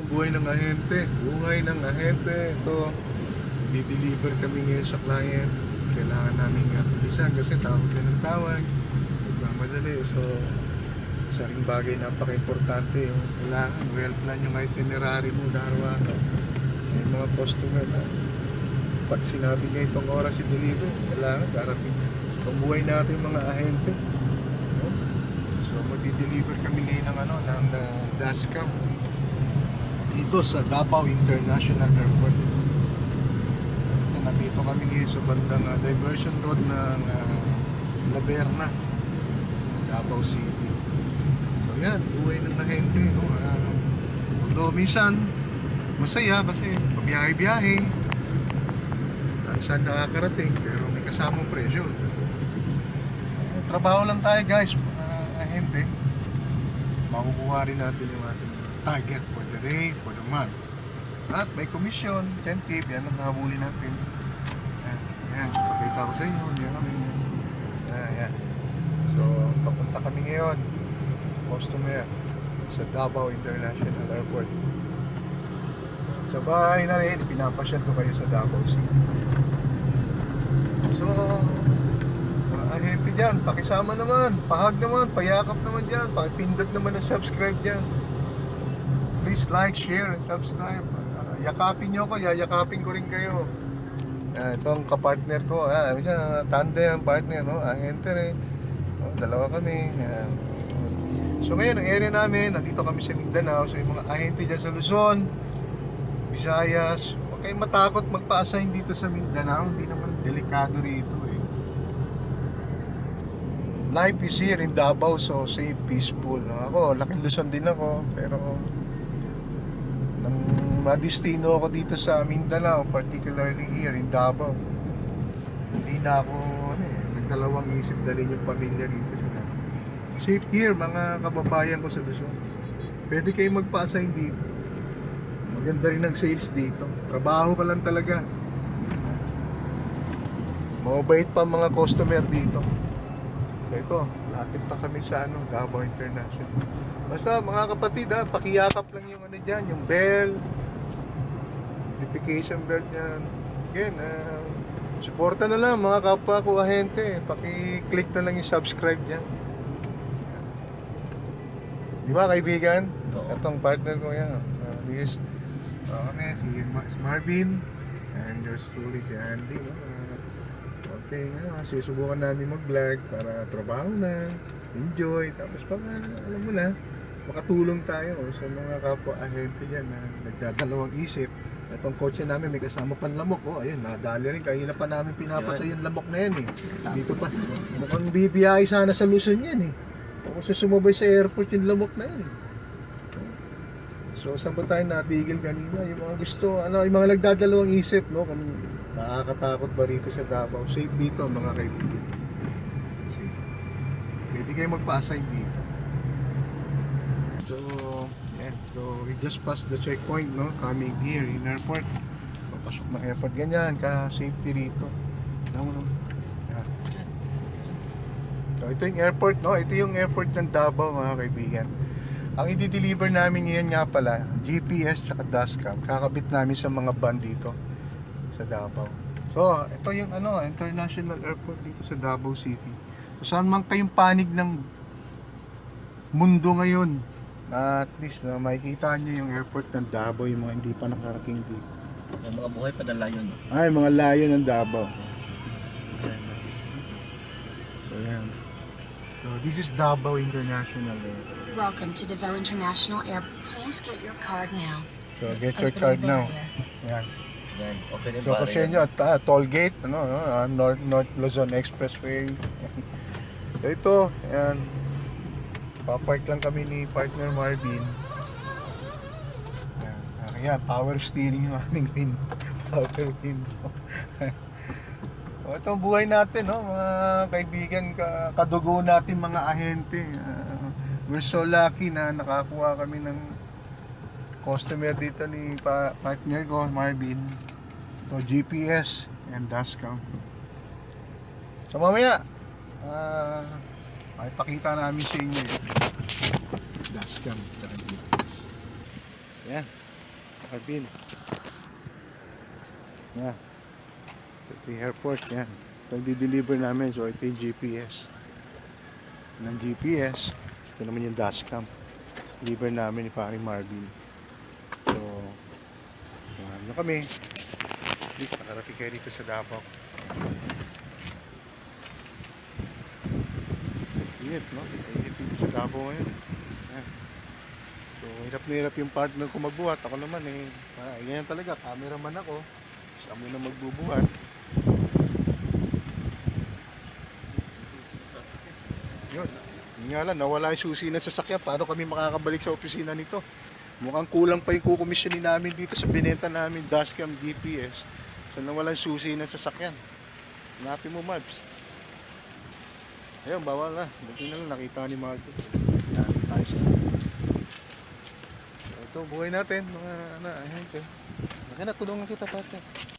buhay ng ahente. Buhay ng ahente. Ito, di-deliver kami ngayon sa client. Kailangan namin nga bilisan kasi tawag din ng tawag. Nagmamadali. So, isa ring bagay napaka-importante. Yung kailangan, well plan yung itinerary mo araw-araw. May mga customer na pag sinabi niya itong oras i-deliver, kailangan darating. Itong buhay natin mga ahente. So, magdi-deliver kami ngayon ng dashcam dito sa Davao International Airport. Nandito kami ngayon sa bandang diversion road ng Laberna, Davao City. So yan, buhay ng ahente, no? Although minsan masaya kasi pabiyahe-biyahe saan nakakarating, pero may kasamang presyo. Trabaho lang tayo guys, mga ahente. Makukuha rin natin yung ating target for the day, for the month. At may commission, incentive, yan ang nakabuli natin. Yan, pakita ko sa inyo, yan kami. Yan. So, papunta kami ngayon, customer, sa Davao International Airport. Sa bahay na rin, pinapasyal ko kayo sa Davao City. So, mga ahente dyan, pakisama naman, pahag naman, payakap naman dyan, pakipindot naman ang subscribe dyan. Please like, share, and subscribe. Yakapin nyo ko, yayakapin ko rin kayo. Itong kapartner ko, minsan tandem partner, no? Ahente rin. Dalawa kami. So ngayon, ang area namin, nandito kami sa Mindanao. So yung mga ahente dyan sa Luzon, Visayas, huwag kayong matakot magpa-assign dito sa Mindanao. Hindi naman delikado rito eh. Life is here in Davao, so safe, peaceful. Ako, laking Luzon din ako, pero madistino ako dito sa Mindanao, particularly here in Davao. Hindi na ako nagdalawang isip dalhin yung pamilya dito sa Davao. Safe here mga kababayan ko sa Luzon. Pwede kayong magpa-assign dito. Maganda rin ang sales dito. Trabaho ka lang talaga. Mabait pa mga customer dito. Ito, lapit na kami sa Davao International. Basta mga kapatid pakiyakap lang yung dyan, yung bell, notification bell niyan. Again, suporta na lang mga kapwa ko ahente. Paki-click na lang yung subscribe dyan. Di ba kaibigan? Oo. Itong partner ko yan. This is si Marvin and yours truly si Andy. Okay, susubukan namin mag-vlog para trabaho na, enjoy, tapos pag alam mo na, makatulong tayo sa mga kapwa ahente dyan na nagdadalawang isip. Itong kotse namin may kasama pang lamok. Ayun, nadali rin. Kanina pa namin pinapatay yung lamok na yan eh. Dito pa. Mukhang bibiyahe sana sa Luzon yan eh. Kung sumabay sa airport yung lamok na yan eh. So, saan ba tayo natigil kanina? Yung mga gusto, yung mga nagdadalawang isip, no? Kung nakakatakot ba rito sa Davao? Safe dito, mga kaibigan. Safe. Pwede kayo magpa-assign dito. So, so we just passed the checkpoint, no? Coming here in airport. Papasok ng airport, ganyan, ka-safety rito. Yan. So, ito yung airport, no? Ito yung airport ng Davao, mga kaibigan. Ang i-deliver namin ngayon nga pala, GPS tsaka dashcam. Kakabit namin sa mga van dito sa Davao. So, ito yung international airport dito sa Davao City. So, saan man kayong panig ng mundo ngayon, at least makikita nyo yung airport ng Davao, yung mga hindi pa nakarating dito. Yung mga buhay pa na layon. Ay, mga layo ng Davao. So, yan. So, this is Davao International Airport. Welcome to Davao International Airport. Please get your card now. So, get your card now. Yan. Yan, open yung So, kasi nyo, toll gate, North Luzon Expressway. So, ito, yan. Papark lang kami ni partner Marvin. Yan. Ayan, power steering yung aming window. Power window. So, ito ang buhay natin, no? Mga kaibigan, kadugo natin mga ahente. We're so lucky na nakakuha kami ng customer dito ni partner ko, Marvin. So, GPS and dashcam. So, mamaya, makipakita namin sa inyo yung dashcam at GPS. Yan. Marvin. Ito yung airport, yan. Ito yung di-deliver namin, so ito yung GPS. Ng GPS, ito naman yung dashcam. Deliver namin ni paring Marvin. So, na kami. At least nakarating kayo dito sa Davao. Init, no? Init dito sa Davao ngayon. Yan. So, hirap na hirap yung partner ko magbuhat. Ako naman ganyan talaga, cameraman ako. Siya mo na magbubuhat. Yun. Yun nga lang, nawala yung susi ng sasakyan. Paano kami makakabalik sa opisina nito? Mukhang kulang pa yung kukomisyonin namin dito sa binenta namin, dashcam, GPS. So nawala yung susi ng sasakyan. Hanapin mo, Marbs. Ayun, bawal na. Buti na lang, nakita ni Marco. Yan, tayo siya. So, ito, buhay natin, mga ahente. Tulungan kita, pate.